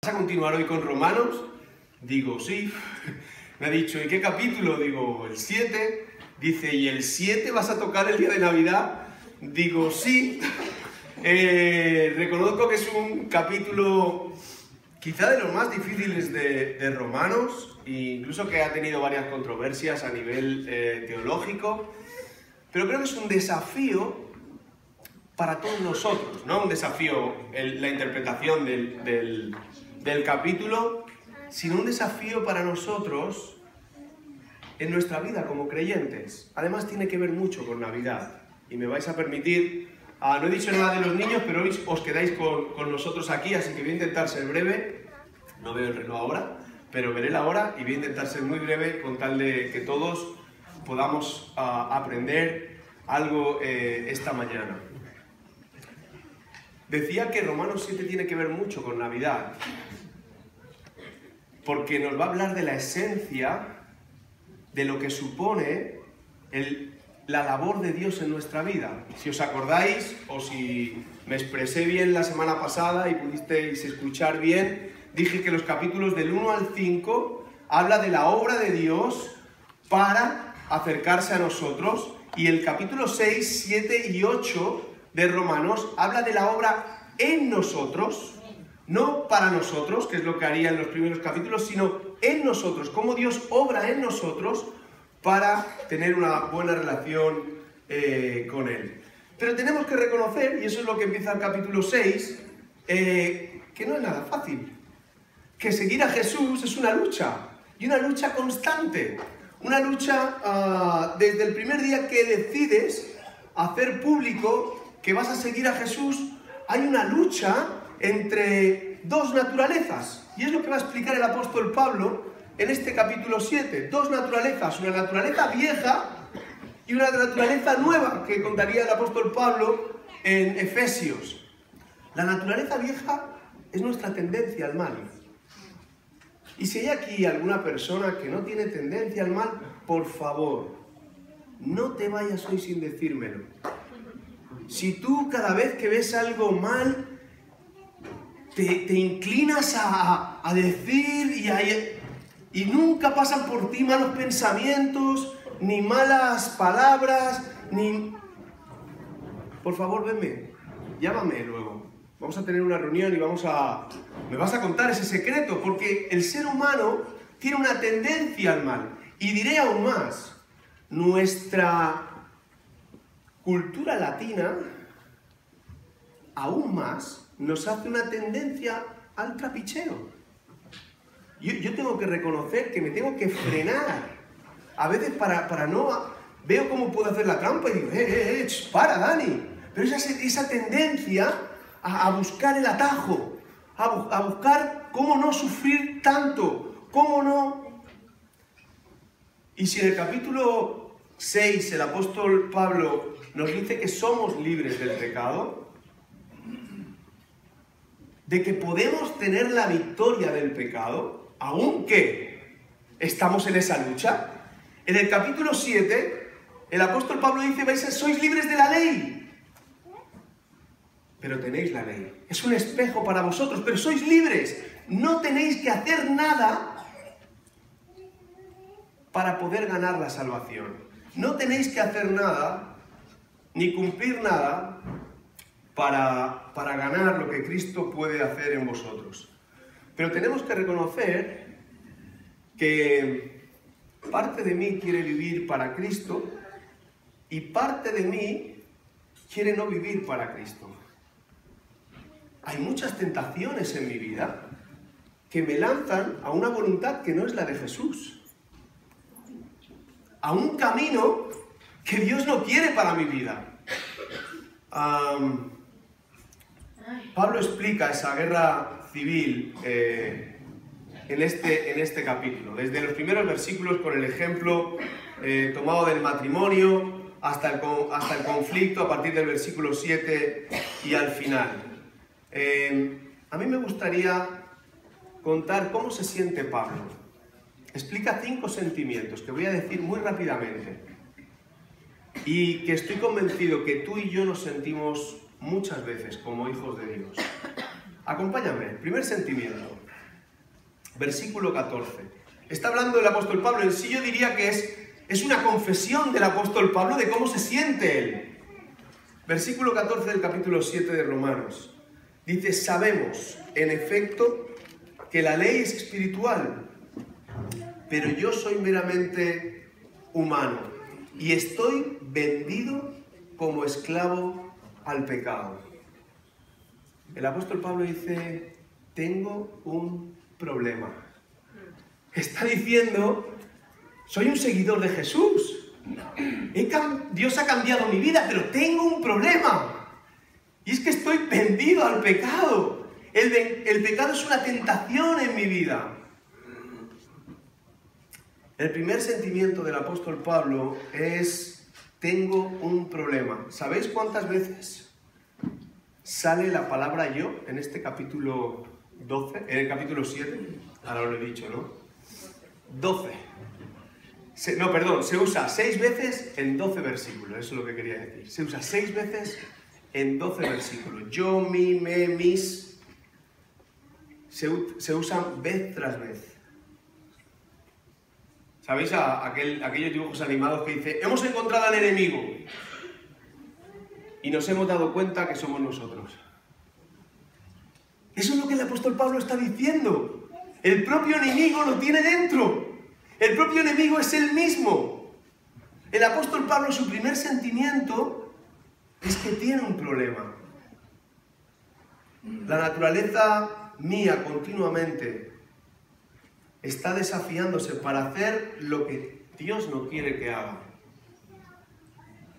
¿Vas a continuar hoy con Romanos? Digo, sí. Me ha dicho, ¿y qué capítulo? Digo, el 7. Dice, ¿y el 7 vas a tocar el día de Navidad? Digo, sí. Reconozco que es un capítulo quizá de los más difíciles de Romanos, e incluso que ha tenido varias controversias a nivel teológico, pero creo que es un desafío para todos nosotros, no un desafío la interpretación del capítulo, sino un desafío para nosotros en nuestra vida como creyentes. Además tiene que ver mucho con Navidad. Y me vais a permitir, no he dicho nada de los niños, pero hoy os quedáis con nosotros aquí, así que voy a intentar ser breve. No veo el reloj ahora, pero veré la hora y voy a intentar ser muy breve con tal de que todos podamos aprender algo esta mañana. Decía que Romanos 7 tiene que ver mucho con Navidad, porque nos va a hablar de la esencia de lo que supone la labor de Dios en nuestra vida. Si os acordáis, o si me expresé bien la semana pasada y pudisteis escuchar bien, dije que los capítulos del 1 al 5 habla de la obra de Dios para acercarse a nosotros, y el capítulo 6, 7 y 8 de Romanos habla de la obra en nosotros, no para nosotros, que es lo que haría en los primeros capítulos, sino en nosotros, cómo Dios obra en nosotros para tener una buena relación con Él. Pero tenemos que reconocer, y eso es lo que empieza el capítulo 6, que no es nada fácil, que seguir a Jesús es una lucha, y una lucha constante, una lucha desde el primer día que decides hacer público que vas a seguir a Jesús. Hay una lucha entre dos naturalezas, y es lo que va a explicar el apóstol Pablo en este capítulo 7. Dos naturalezas, una naturaleza vieja y una naturaleza nueva, que contaría el apóstol Pablo en Efesios. La naturaleza vieja es nuestra tendencia al mal. Y si hay aquí alguna persona que no tiene tendencia al mal, por favor, no te vayas hoy sin decírmelo. Si tú cada vez que ves algo mal, te inclinas a decir y nunca pasan por ti malos pensamientos, ni malas palabras, ni... Por favor, venme, llámame luego. Vamos a tener una reunión y me vas a contar ese secreto, porque el ser humano tiene una tendencia al mal. Y diré aún más, nuestra cultura latina, aún más, nos hace una tendencia al trapicheo. Yo tengo que reconocer que me tengo que frenar. A veces para no... Veo cómo puedo hacer la trampa y digo, para, Dani. Pero esa tendencia a buscar el atajo, a buscar cómo no sufrir tanto, cómo no... Y si en el capítulo 6 el apóstol Pablo nos dice que somos libres del pecado, de que podemos tener la victoria del pecado, aunque estamos en esa lucha, en el capítulo 7 el apóstol Pablo dice, sois libres de la ley, pero tenéis la ley, es un espejo para vosotros, pero sois libres, no tenéis que hacer nada para poder ganar la salvación, no tenéis que hacer nada, ni cumplir nada, para ganar lo que Cristo puede hacer en vosotros. Pero tenemos que reconocer que parte de mí quiere vivir para Cristo y parte de mí quiere no vivir para Cristo. Hay muchas tentaciones en mi vida que me lanzan a una voluntad que no es la de Jesús, a un camino que Dios no quiere para mi vida. Pablo explica esa guerra civil en este capítulo, desde los primeros versículos con el ejemplo tomado del matrimonio hasta el conflicto a partir del versículo 7 y al final. A mí me gustaría contar cómo se siente Pablo. Explica 5 sentimientos que voy a decir muy rápidamente y que estoy convencido que tú y yo nos sentimos muchas veces como hijos de Dios. Acompáñame. Primer sentimiento. versículo 14. Está hablando el apóstol Pablo. En sí yo diría que es una confesión del apóstol Pablo de cómo se siente él. Versículo 14 del capítulo 7 de Romanos. Dice, sabemos, en efecto, que la ley es espiritual, pero yo soy meramente humano y estoy vendido como esclavo al pecado. El apóstol Pablo dice, tengo un problema. Está diciendo, soy un seguidor de Jesús. Dios ha cambiado mi vida, pero tengo un problema. Y es que estoy vendido al pecado. El pecado es una tentación en mi vida. El primer sentimiento del apóstol Pablo es, tengo un problema. ¿Sabéis cuántas veces sale la palabra yo en este capítulo 12? En el capítulo 7, ahora lo he dicho, ¿no? 12. Se usa 6 veces en 12 versículos, eso es lo que quería decir. Se usa 6 veces en 12 versículos. Yo, mi, me, mis, se usan vez tras vez. ¿Sabéis aquellos dibujos animados que dice, hemos encontrado al enemigo? Y nos hemos dado cuenta que somos nosotros. Eso es lo que el apóstol Pablo está diciendo. El propio enemigo lo tiene dentro. El propio enemigo es él mismo. El apóstol Pablo, su primer sentimiento es que tiene un problema. La naturaleza mía continuamente está desafiándose para hacer lo que Dios no quiere que haga.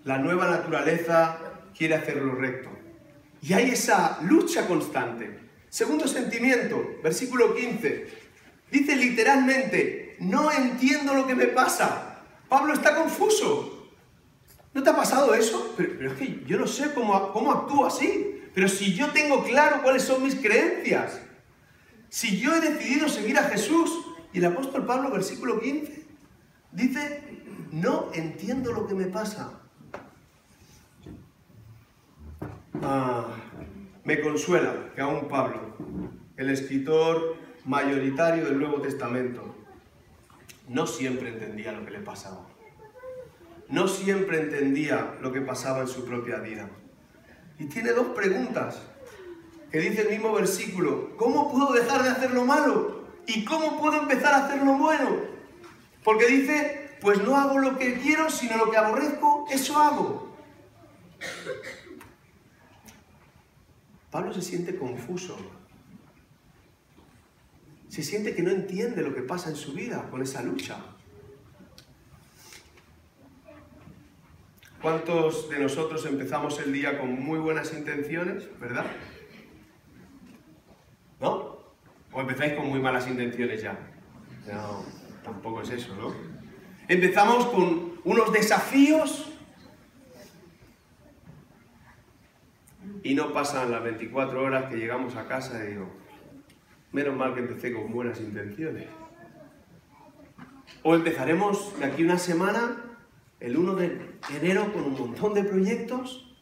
La nueva naturaleza quiere hacer lo recto. Y hay esa lucha constante. Segundo sentimiento, versículo 15. Dice literalmente, no entiendo lo que me pasa. Pablo está confuso. ¿No te ha pasado eso? Pero es que yo no sé cómo actúo así. Pero si yo tengo claro cuáles son mis creencias. Si yo he decidido seguir a Jesús. Y el apóstol Pablo, versículo 15, dice, no entiendo lo que me pasa. Me consuela que aún Pablo, el escritor mayoritario del Nuevo Testamento, no siempre entendía lo que le pasaba. No siempre entendía lo que pasaba en su propia vida. Y tiene 2 preguntas que dice el mismo versículo. ¿Cómo puedo dejar de hacer lo malo? ¿Y cómo puedo empezar a hacer lo bueno? Porque dice, pues no hago lo que quiero, sino lo que aborrezco, eso hago. Pablo se siente confuso. Se siente que no entiende lo que pasa en su vida con esa lucha. ¿Cuántos de nosotros empezamos el día con muy buenas intenciones, verdad? ¿No? ¿O empezáis con muy malas intenciones ya? No, tampoco es eso, ¿no? Empezamos con unos desafíos y no pasan las 24 horas que llegamos a casa y digo, menos mal que empecé con buenas intenciones. O empezaremos de aquí una semana, el 1 de enero, con un montón de proyectos.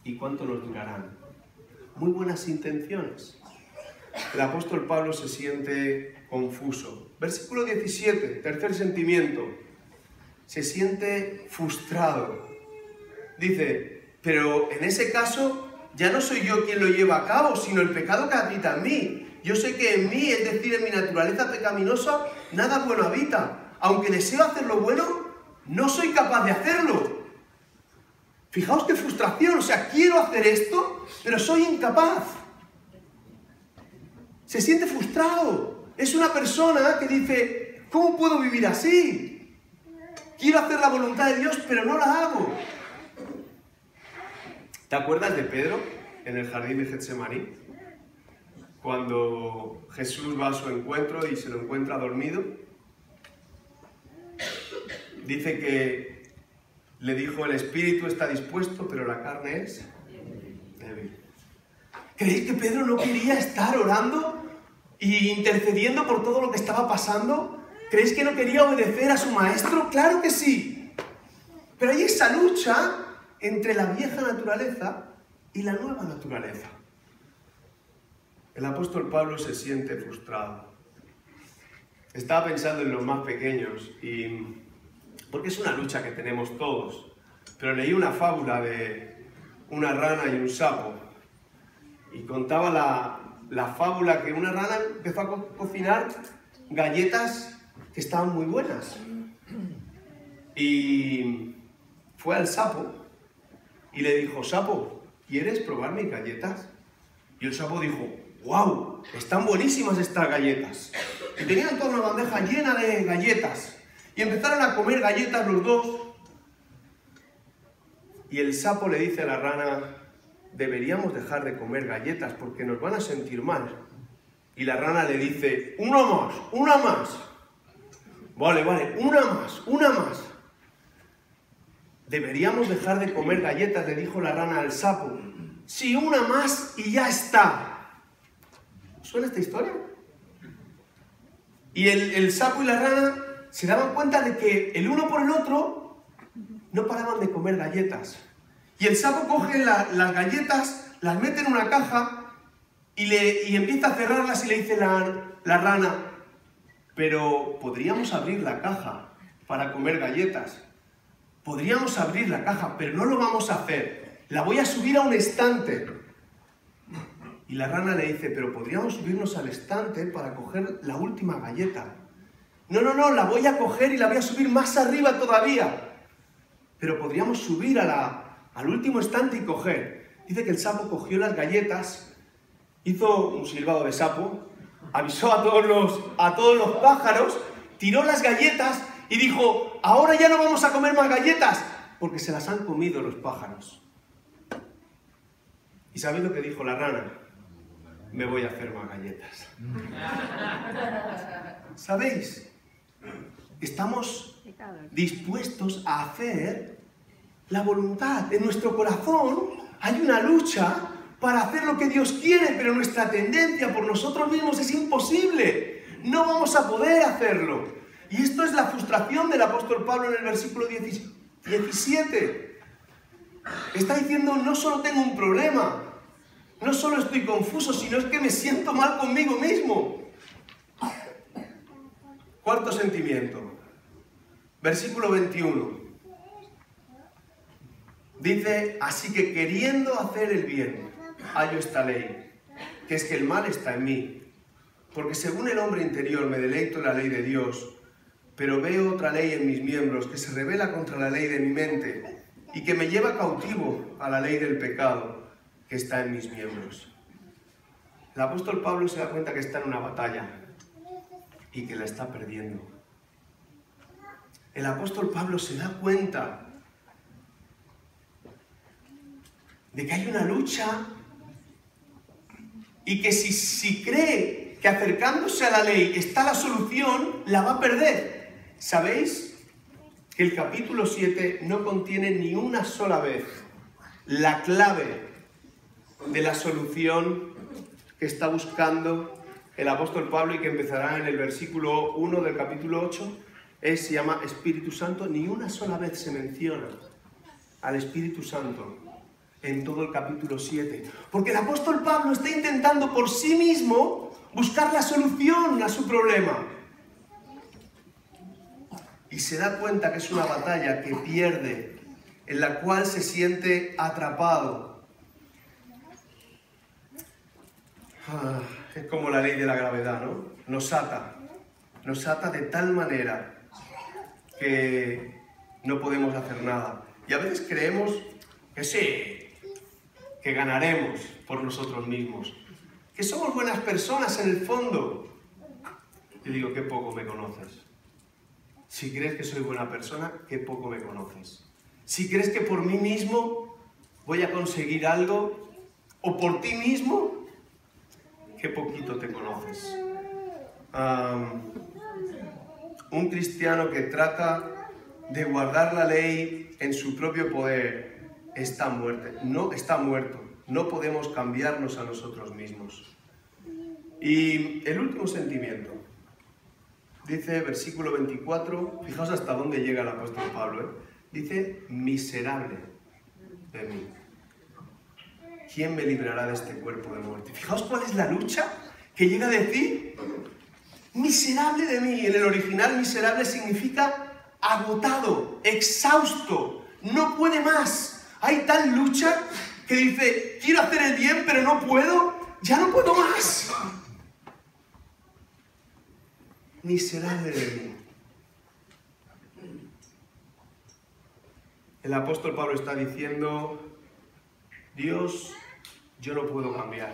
¿Y cuánto nos durarán? Muy buenas intenciones. El apóstol Pablo se siente confuso. Versículo 17, tercer sentimiento. Se siente frustrado. Dice, pero en ese caso ya no soy yo quien lo lleva a cabo, sino el pecado que habita en mí. Yo sé que en mí, es decir, en mi naturaleza pecaminosa, nada bueno habita. Aunque deseo hacer lo bueno, no soy capaz de hacerlo. Fijaos qué frustración, o sea, quiero hacer esto, pero soy incapaz. Se siente frustrado. Es una persona que dice, ¿cómo puedo vivir así? Quiero hacer la voluntad de Dios, pero no la hago. ¿Te acuerdas de Pedro en el jardín de Getsemaní? Cuando Jesús va a su encuentro y se lo encuentra dormido. Dice que le dijo, el espíritu está dispuesto, pero la carne es débil. ¿Creéis que Pedro no quería estar orando y intercediendo por todo lo que estaba pasando? ¿Creéis que no quería obedecer a su maestro? ¡Claro que sí! Pero hay esa lucha entre la vieja naturaleza y la nueva naturaleza. El apóstol Pablo se siente frustrado. Estaba pensando en los más pequeños, porque es una lucha que tenemos todos. Pero leí una fábula de una rana y un sapo. Y contaba la fábula que una rana empezó a cocinar galletas que estaban muy buenas. Y fue al sapo y le dijo: sapo, ¿quieres probar mis galletas? Y el sapo dijo: ¡wow! Están buenísimas estas galletas. Y tenían toda una bandeja llena de galletas. Y empezaron a comer galletas los dos. Y el sapo le dice a la rana: deberíamos dejar de comer galletas porque nos van a sentir mal. Y la rana le dice: una más. Vale, una más. Deberíamos dejar de comer galletas, le dijo la rana al sapo. Sí, una más y ya está. ¿Suena esta historia? Y el sapo y la rana se daban cuenta de que el uno por el otro no paraban de comer galletas. Y el sapo coge las galletas, las mete en una caja y empieza a cerrarlas y le dice la rana: pero podríamos abrir la caja para comer galletas. Podríamos abrir la caja, pero no lo vamos a hacer. La voy a subir a un estante. Y la rana le dice: pero podríamos subirnos al estante para coger la última galleta. No, la voy a coger y la voy a subir más arriba todavía. Pero podríamos subir al último estante y coger. Dice que el sapo cogió las galletas, hizo un silbado de sapo, avisó a todos los pájaros, tiró las galletas y dijo: ahora ya no vamos a comer más galletas, porque se las han comido los pájaros. ¿Y sabéis lo que dijo la rana? Me voy a hacer más galletas. ¿Sabéis? Estamos dispuestos a hacer la voluntad. En nuestro corazón hay una lucha para hacer lo que Dios quiere, pero nuestra tendencia por nosotros mismos es imposible. No vamos a poder hacerlo. Y esto es la frustración del apóstol Pablo en el versículo 17. Está diciendo: no solo tengo un problema, no solo estoy confuso, sino es que me siento mal conmigo mismo. Cuarto sentimiento. Versículo 21. Dice: así que queriendo hacer el bien, hallo esta ley, que es que el mal está en mí. Porque según el hombre interior me deleito en la ley de Dios, pero veo otra ley en mis miembros que se rebela contra la ley de mi mente y que me lleva cautivo a la ley del pecado que está en mis miembros. El apóstol Pablo se da cuenta que está en una batalla y que la está perdiendo. El apóstol Pablo se da cuenta de que hay una lucha y que si cree que acercándose a la ley está la solución, la va a perder. ¿Sabéis que el capítulo 7 no contiene ni una sola vez la clave de la solución que está buscando el apóstol Pablo y que empezará en el versículo 1 del capítulo 8? Se llama Espíritu Santo. Ni una sola vez se menciona al Espíritu Santo en todo el capítulo 7. Porque el apóstol Pablo está intentando por sí mismo buscar la solución a su problema. Y se da cuenta que es una batalla que pierde, en la cual se siente atrapado. Es como la ley de la gravedad, ¿no? Nos ata de tal manera que no podemos hacer nada. Y a veces creemos que sí, que ganaremos por nosotros mismos, que somos buenas personas en el fondo. Yo digo: qué poco me conoces. Si crees que soy buena persona, qué poco me conoces. Si crees que por mí mismo voy a conseguir algo, o por ti mismo, qué poquito te conoces. Un cristiano que trata de guardar la ley en su propio poder está muerto. No podemos cambiarnos a nosotros mismos. Y el último sentimiento. Dice, versículo 24, fijaos hasta dónde llega el apóstol Pablo, Dice: miserable de mí. ¿quién me librará de este cuerpo de muerte? Fijaos cuál es la lucha que llega a decir, miserable de mí. En el original, miserable significa agotado, exhausto, no puede más. Hay tal lucha que dice, quiero hacer el bien, pero no puedo, ya no puedo más. Miserable de mí. El apóstol Pablo está diciendo, Dios, yo no puedo cambiar.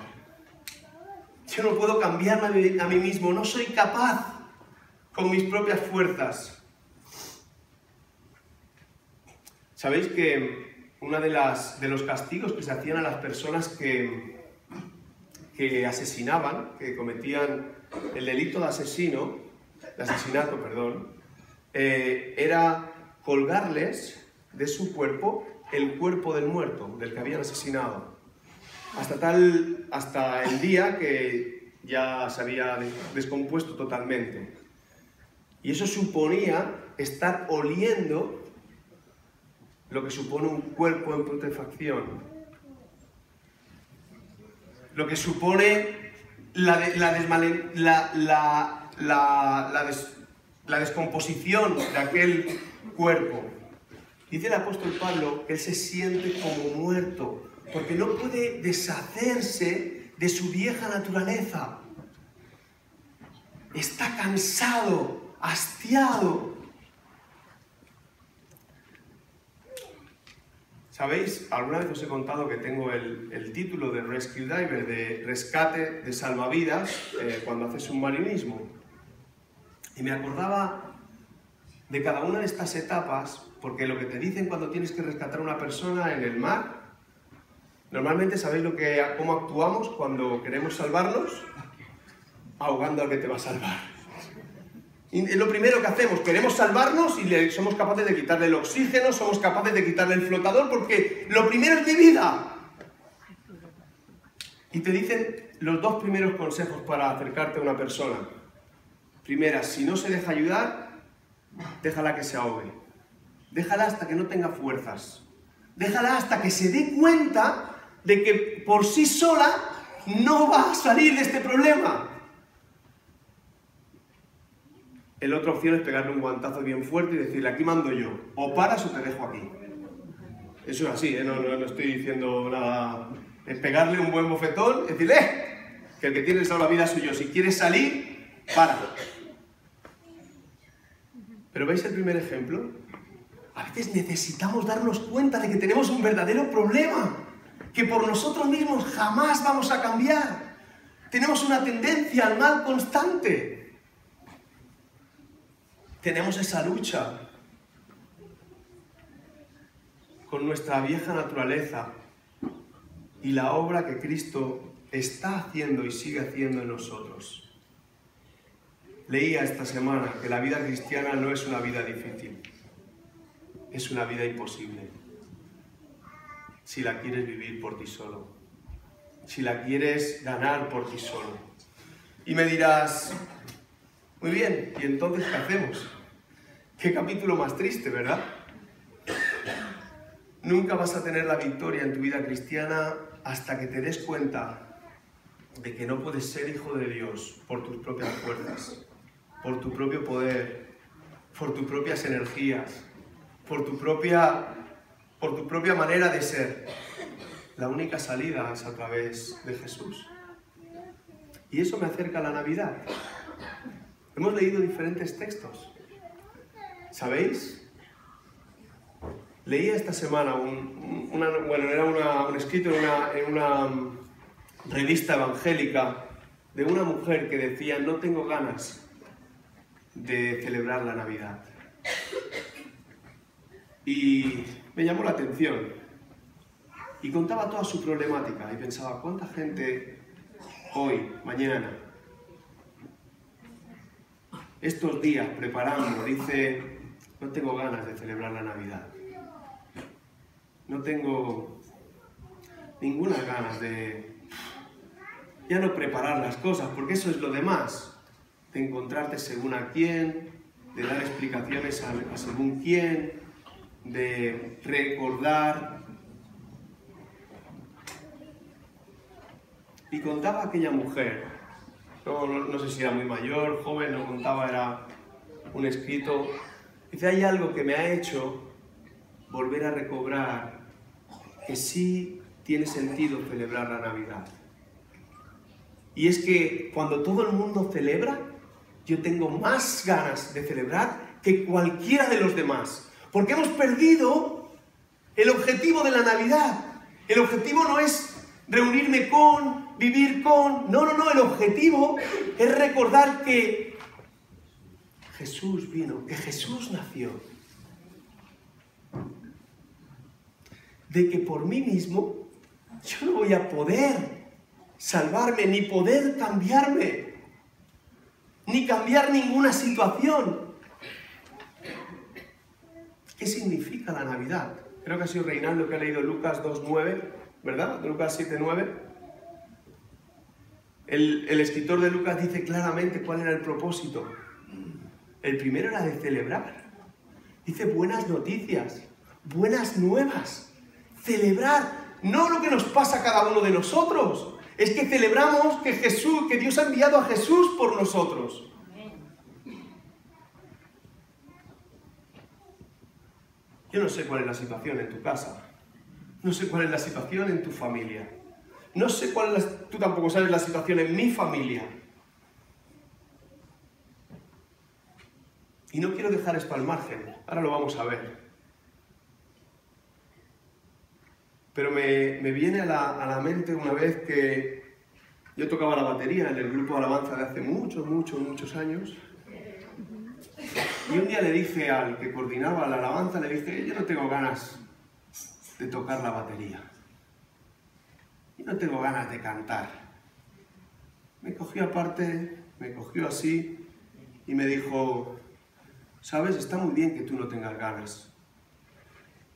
Yo no puedo cambiarme a mí mismo, no soy capaz con mis propias fuerzas. ¿Sabéis que uno de los castigos que se hacían a las personas que asesinaban, que cometían el delito de asesinato, era colgarles de su cuerpo el cuerpo del muerto, del que habían asesinado, hasta el día que ya se había descompuesto totalmente. Y eso suponía estar oliendo lo que supone un cuerpo en putrefacción, lo que supone la descomposición de aquel cuerpo. Dice el apóstol Pablo que él se siente como muerto, porque no puede deshacerse de su vieja naturaleza. Está cansado, hastiado. ¿Sabéis? Alguna vez os he contado que tengo el título de Rescue Diver, de rescate de salvavidas, cuando haces submarinismo. Y me acordaba de cada una de estas etapas, porque lo que te dicen cuando tienes que rescatar a una persona en el mar, normalmente sabéis cómo actuamos cuando queremos salvarlos, ahogando al que te va a salvar. Y es lo primero que hacemos, queremos salvarnos y somos capaces de quitarle el oxígeno, somos capaces de quitarle el flotador, porque lo primero es mi vida. Y te dicen los dos primeros consejos para acercarte a una persona. Primera, si no se deja ayudar, déjala que se ahogue. Déjala hasta que no tenga fuerzas. Déjala hasta que se dé cuenta de que por sí sola no va a salir de este problema. La otra opción es pegarle un guantazo bien fuerte y decirle, aquí mando yo. O paras o te dejo aquí. Eso es así, no estoy diciendo nada. Es pegarle un buen bofetón y decirle, que el que tiene el salvavidas soy yo. Si quieres salir, para. ¿Pero veis el primer ejemplo? A veces necesitamos darnos cuenta de que tenemos un verdadero problema, que por nosotros mismos jamás vamos a cambiar. Tenemos una tendencia al mal constante. Tenemos esa lucha con nuestra vieja naturaleza y la obra que Cristo está haciendo y sigue haciendo en nosotros. Leía esta semana que la vida cristiana no es una vida difícil, es una vida imposible. Si la quieres vivir por ti solo, si la quieres ganar por ti solo. Y me dirás, muy bien, ¿y entonces qué hacemos? Qué capítulo más triste, ¿verdad? Nunca vas a tener la victoria en tu vida cristiana hasta que te des cuenta de que no puedes ser hijo de Dios por tus propias fuerzas, por tu propio poder, por tus propias energías, por tu propia manera de ser. La única salida es a través de Jesús. Y eso me acerca a la Navidad. Hemos leído diferentes textos. ¿Sabéis? Leía esta semana un escrito en una revista evangélica de una mujer que decía, no tengo ganas de celebrar la Navidad. Y me llamó la atención. Y contaba toda su problemática y pensaba, ¿cuánta gente hoy, mañana, estos días preparando, dice, no tengo ganas de celebrar la Navidad? No tengo ninguna ganas de ya no preparar las cosas, porque eso es lo demás, de encontrarte según a quién, de dar explicaciones a según quién, de recordar. Y contaba aquella mujer, no sé si era muy mayor, joven, no contaba, era un escrito. Dice, hay algo que me ha hecho volver a recobrar que sí tiene sentido celebrar la Navidad. Y es que cuando todo el mundo celebra, yo tengo más ganas de celebrar que cualquiera de los demás. Porque hemos perdido el objetivo de la Navidad. El objetivo no es reunirme con, vivir con. No, el objetivo es recordar que Jesús vino, que Jesús nació. De que por mí mismo yo no voy a poder salvarme, ni poder cambiarme, ni cambiar ninguna situación. ¿Qué significa la Navidad? Creo que ha sido Reinaldo que ha leído Lucas 2:9, ¿verdad? Lucas 7:9. El escritor de Lucas dice claramente cuál era el propósito. El primero era de celebrar. Dice buenas noticias, buenas nuevas. Celebrar, no lo que nos pasa a cada uno de nosotros. Es que celebramos que Dios ha enviado a Jesús por nosotros. Yo no sé cuál es la situación en tu casa. No sé cuál es la situación en tu familia. No sé cuál es tú tampoco sabes la situación en mi familia. Y no quiero dejar esto al margen. Ahora lo vamos a ver. Pero me viene a la mente una vez que yo tocaba la batería en el grupo de alabanza de hace muchos años. Y un día le dije al que coordinaba la alabanza, le dije, yo no tengo ganas de tocar la batería. Yo no tengo ganas de cantar. Me cogió aparte, me cogió así y me dijo, sabes, está muy bien que tú no tengas ganas,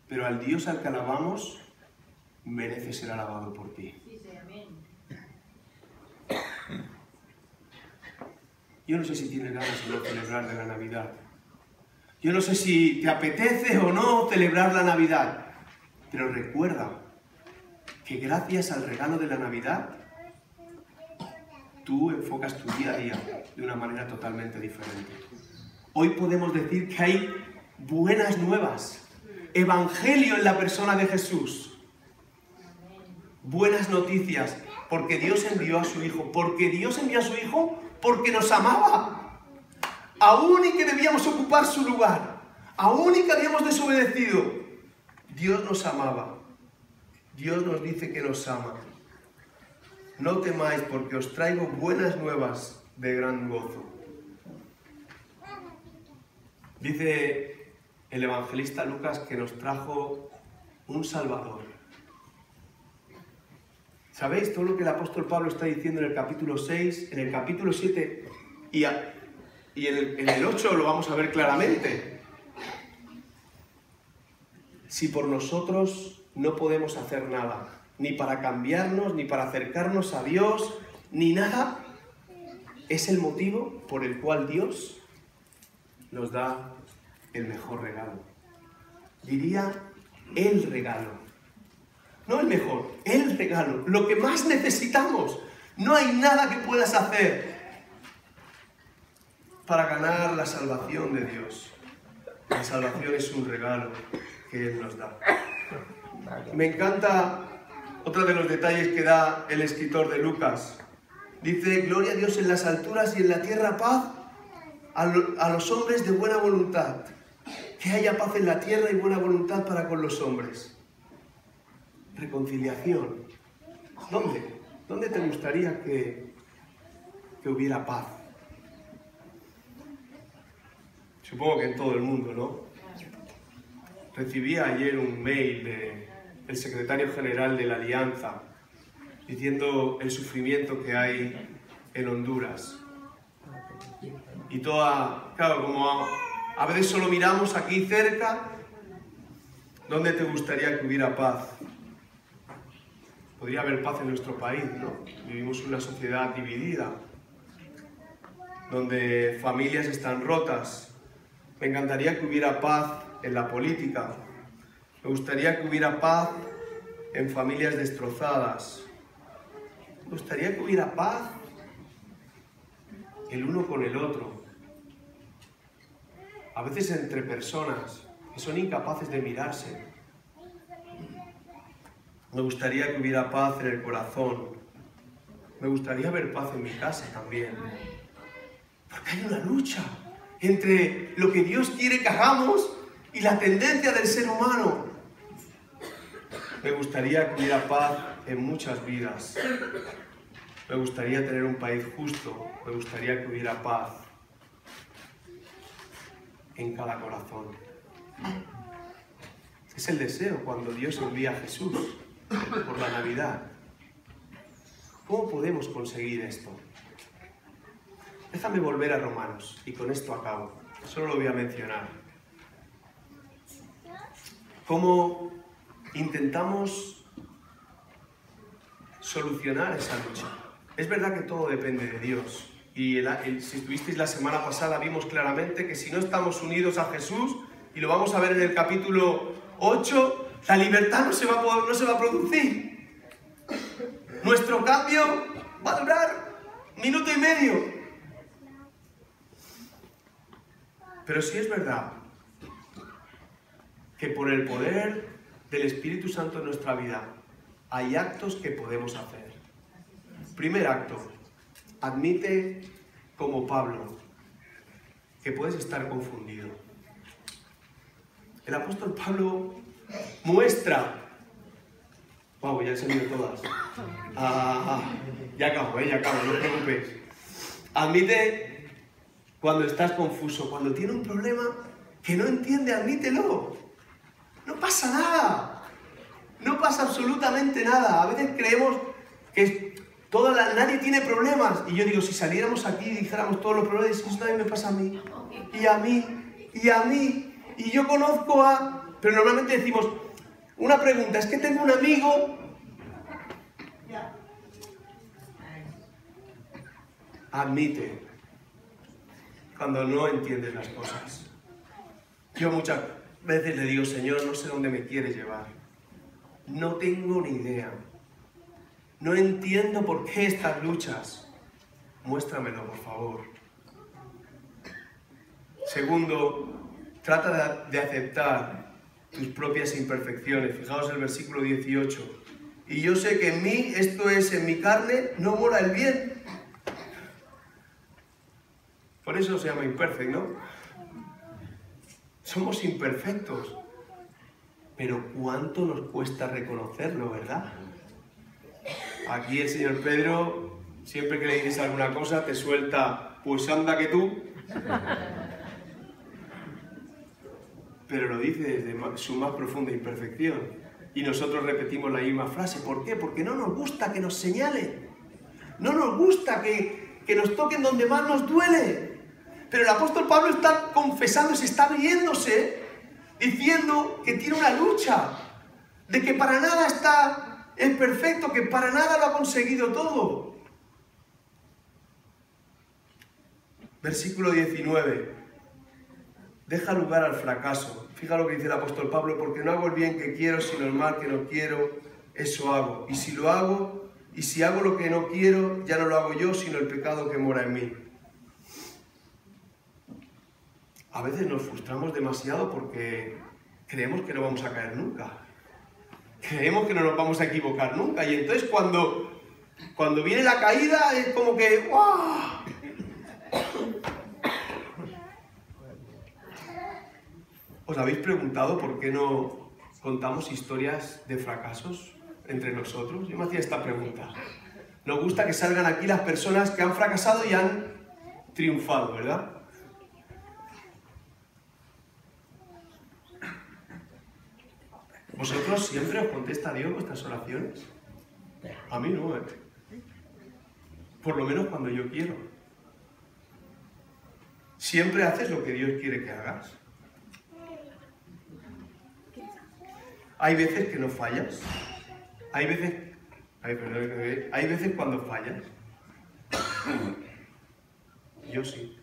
pero al Dios al que alabamos merece ser alabado por ti. Yo no sé si tienes ganas de no celebrar de la Navidad. Yo no sé si te apetece o no celebrar la Navidad. Pero recuerda que gracias al regalo de la Navidad, tú enfocas tu día a día de una manera totalmente diferente. Hoy podemos decir que hay buenas nuevas. Evangelio en la persona de Jesús. Buenas noticias, porque Dios envió a su Hijo. Porque Dios envió a su Hijo porque nos amaba. Aún y que debíamos ocupar su lugar, aún y que habíamos desobedecido, Dios nos amaba. Dios nos dice que nos ama. No temáis porque os traigo buenas nuevas de gran gozo. Dice el evangelista Lucas que nos trajo un Salvador. ¿Sabéis todo lo que el apóstol Pablo está diciendo en el capítulo 6, en el capítulo 7 y en el 8 lo vamos a ver claramente? Si por nosotros no podemos hacer nada, ni para cambiarnos, ni para acercarnos a Dios, ni nada, es el motivo por el cual Dios nos da el mejor regalo. Diría el regalo. No el mejor, el regalo, lo que más necesitamos. No hay nada que puedas hacer para ganar la salvación de Dios. La salvación es un regalo que Él nos da. Me encanta otro de los detalles que da el escritor de Lucas. Dice, gloria a Dios en las alturas y en la tierra paz a los hombres de buena voluntad. Que haya paz en la tierra y buena voluntad para con los hombres. Reconciliación. ¿Dónde? ¿Dónde te gustaría que hubiera paz? Supongo que en todo el mundo, ¿no? Recibí ayer un mail del secretario general de la Alianza diciendo el sufrimiento que hay en Honduras. Y claro, como a veces solo miramos aquí cerca, ¿dónde te gustaría que hubiera paz? Podría haber paz en nuestro país, ¿no? Vivimos en una sociedad dividida, donde familias están rotas. Me encantaría que hubiera paz en la política. Me gustaría que hubiera paz en familias destrozadas. Me gustaría que hubiera paz el uno con el otro. A veces entre personas que son incapaces de mirarse. Me gustaría que hubiera paz en el corazón. Me gustaría ver paz en mi casa también. Porque hay una lucha entre lo que Dios quiere que hagamos y la tendencia del ser humano. Me gustaría que hubiera paz en muchas vidas. Me gustaría tener un país justo. Me gustaría que hubiera paz en cada corazón. Es el deseo cuando Dios envía a Jesús por la Navidad. ¿Cómo podemos conseguir esto? Déjame volver a Romanos y con esto acabo. Solo lo voy a mencionar. ¿Cómo intentamos solucionar esa lucha? Es verdad que todo depende de Dios. Y si estuvisteis la semana pasada vimos claramente que si no estamos unidos a Jesús, y lo vamos a ver en el capítulo 8, la libertad no se va a producir. Nuestro cambio va a durar 1 minuto y medio. Pero sí es verdad que por el poder del Espíritu Santo en nuestra vida hay actos que podemos hacer. Primer acto, admite como Pablo que puedes estar confundido. El apóstol Pablo muestra... Wow, ya he salido todas. Ya acabo, no os preocupéis. Admite cuando estás confuso, cuando tiene un problema que no entiende, admítelo. No pasa nada. No pasa absolutamente nada. A veces creemos que nadie tiene problemas. Y yo digo, si saliéramos aquí y dijéramos todos los problemas, eso también me pasa a mí. Y a mí. Y a mí. Y yo conozco a... Pero normalmente decimos, una pregunta, es que tengo un amigo... Admite cuando no entiendes las cosas. Yo muchas veces le digo, Señor, no sé dónde me quieres llevar. No tengo ni idea. No entiendo por qué estas luchas. Muéstramelo, por favor. Segundo, trata de aceptar tus propias imperfecciones. Fijaos el versículo 18. Y yo sé que en mí, esto es, en mi carne, no mora el bien. Por eso se llama imperfecto, ¿no? Somos imperfectos. Pero ¿cuánto nos cuesta reconocerlo, verdad? Aquí el señor Pedro, siempre que le dices alguna cosa, te suelta, pues anda que tú. Pero lo dice desde su más profunda imperfección. Y nosotros repetimos la misma frase. ¿Por qué? Porque no nos gusta que nos señalen. No nos gusta que nos toquen donde más nos duele. Pero el apóstol Pablo está confesándose, está abriéndose, diciendo que tiene una lucha, de que para nada es perfecto, que para nada lo ha conseguido todo. Versículo 19. Deja lugar al fracaso. Fija lo que dice el apóstol Pablo, porque no hago el bien que quiero, sino el mal que no quiero, eso hago. Y si hago lo que no quiero, ya no lo hago yo, sino el pecado que mora en mí. A veces nos frustramos demasiado porque creemos que no vamos a caer nunca. Creemos que no nos vamos a equivocar nunca. Y entonces cuando viene la caída es como que ¡guau! ¿Os habéis preguntado por qué no contamos historias de fracasos entre nosotros? Yo me hacía esta pregunta. Nos gusta que salgan aquí las personas que han fracasado y han triunfado, ¿verdad? ¿Vosotros siempre os contesta Dios vuestras oraciones? A mí no, ¿eh? Por lo menos cuando yo quiero. ¿Siempre haces lo que Dios quiere que hagas? Hay veces que no fallas. Hay veces cuando fallas. Yo sí.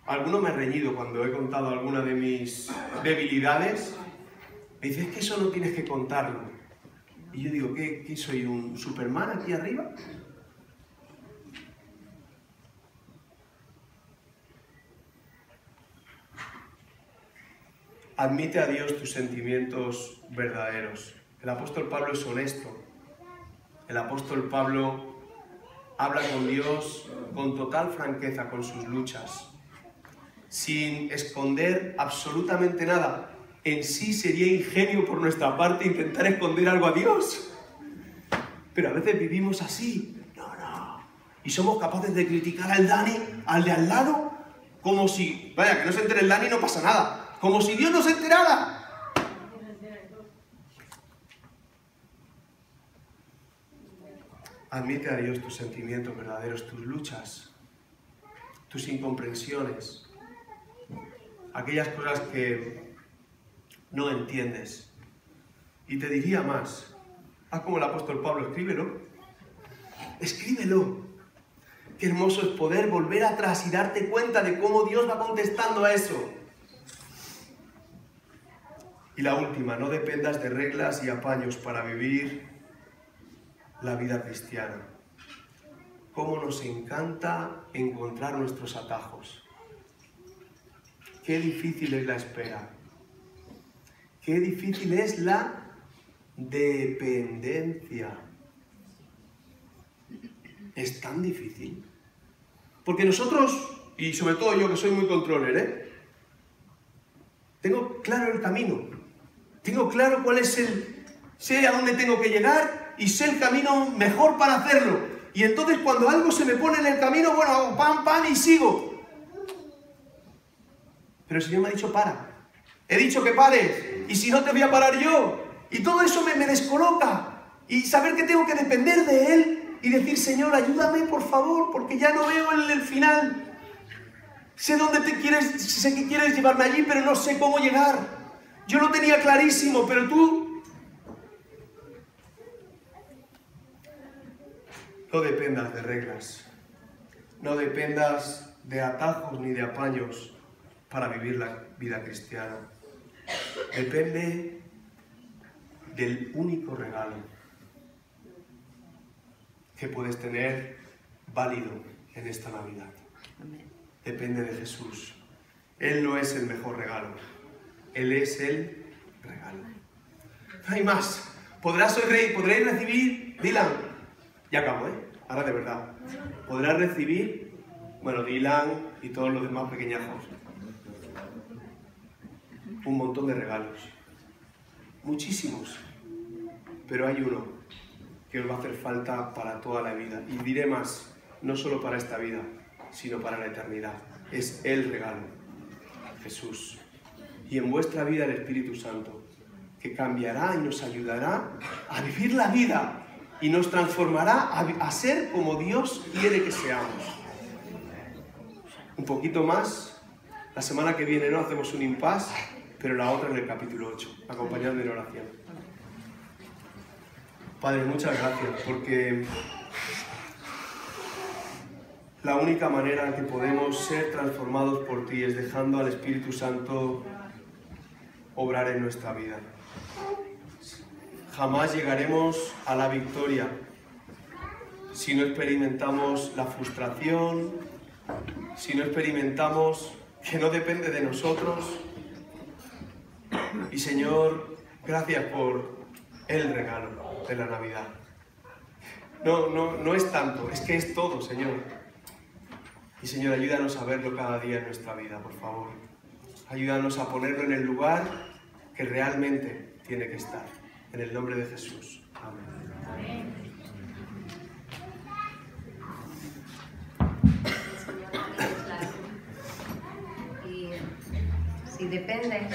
Alguno me ha reñido cuando he contado alguna de mis debilidades. Me dice, es que eso no tienes que contarlo. Y yo digo, ¿qué soy, un Superman aquí arriba? Admite a Dios tus sentimientos verdaderos. El apóstol Pablo es honesto. El apóstol Pablo habla con Dios con total franqueza, con sus luchas, sin esconder absolutamente nada. En sí sería ingenio por nuestra parte intentar esconder algo a Dios. Pero a veces vivimos así. No. Y somos capaces de criticar al Dani, al de al lado, como si, vaya, que no se entere el Dani y no pasa nada. Como si Dios no se enterara. Admite a Dios tus sentimientos verdaderos, tus luchas, tus incomprensiones, aquellas cosas que no entiendes. Y te diría más, haz como el apóstol Pablo, escríbelo. Escríbelo. Qué hermoso es poder volver atrás y darte cuenta de cómo Dios va contestando a eso. Y la última, no dependas de reglas y apaños para vivir la vida cristiana. Cómo nos encanta encontrar nuestros atajos. Qué difícil es la espera. Qué difícil es la dependencia. Es tan difícil. Porque nosotros, y sobre todo yo que soy muy controller, tengo claro el camino. Tengo claro cuál es sé a dónde tengo que llegar y sé el camino mejor para hacerlo. Y entonces cuando algo se me pone en el camino, bueno, hago pam y sigo. Pero el Señor me ha dicho para. He dicho que pares. Y si no te voy a parar yo. Y todo eso me descoloca. Y saber que tengo que depender de Él y decir, Señor, ayúdame por favor, porque ya no veo el final. Sé que quieres llevarme allí, pero no sé cómo llegar. Yo lo tenía clarísimo, pero tú... No dependas de reglas. No dependas de atajos ni de apaños para vivir la vida cristiana. Depende del único regalo que puedes tener válido en esta Navidad. Depende de Jesús. Él no es el mejor regalo. Él es el regalo. No hay más. Podréis recibir, Dylan, ya acabo, ahora de verdad. Podrás recibir, bueno, Dylan y todos los demás pequeñajos, un montón de regalos. Muchísimos. Pero hay uno que os va a hacer falta para toda la vida. Y diré más, no solo para esta vida, sino para la eternidad. Es el regalo, Jesús. Y en vuestra vida el Espíritu Santo, que cambiará y nos ayudará a vivir la vida y nos transformará a ser como Dios quiere que seamos. Un poquito más, la semana que viene no hacemos un impasse, pero la otra en el capítulo 8. Acompañadme en oración. Padre, muchas gracias, porque la única manera en que podemos ser transformados por ti es dejando al Espíritu Santo obrar en nuestra vida. Jamás llegaremos a la victoria si no experimentamos la frustración, si no experimentamos que no depende de nosotros. Y Señor, gracias por el regalo de la Navidad. No es tanto, es que es todo, Señor. Y Señor, ayúdanos a verlo cada día en nuestra vida, por favor. Ayúdanos a ponerlo en el lugar que realmente tiene que estar. En el nombre de Jesús. Amén. Amén. Y si depende